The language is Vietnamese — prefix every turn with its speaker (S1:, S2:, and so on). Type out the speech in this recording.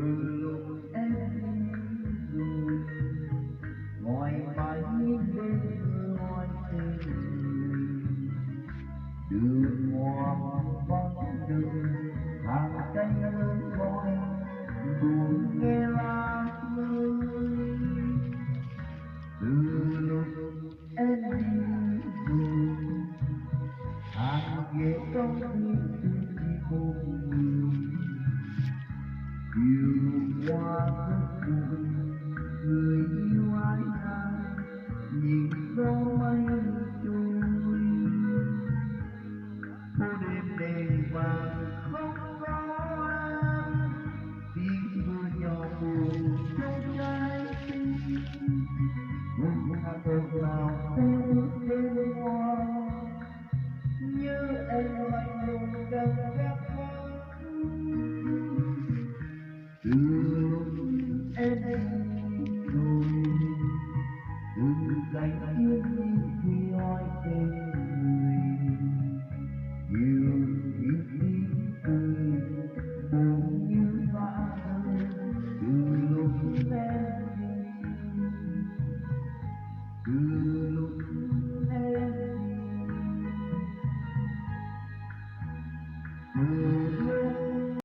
S1: lúc em rồi ngoài mãi bên ngoài tình đường hoa vắng đường hàng cây lớn voi buồn nghe lá rơi từ lúc em đi rồi hàng ghế trong khi chỉ một người chiều qua rất buồn người yêu ai ai nhìn gió mây trôi phố đêm đèn vàng không có em tiếng mưa nhỏ buồn trong trái tim một hạt cơm nào theo bước đêm hoa như em lạnh lùng gần gác từ lúc em đi rồi từ cánh chiếc khi hỏi tên người nhiều khi cười buồn như vã từ lúc em đi từ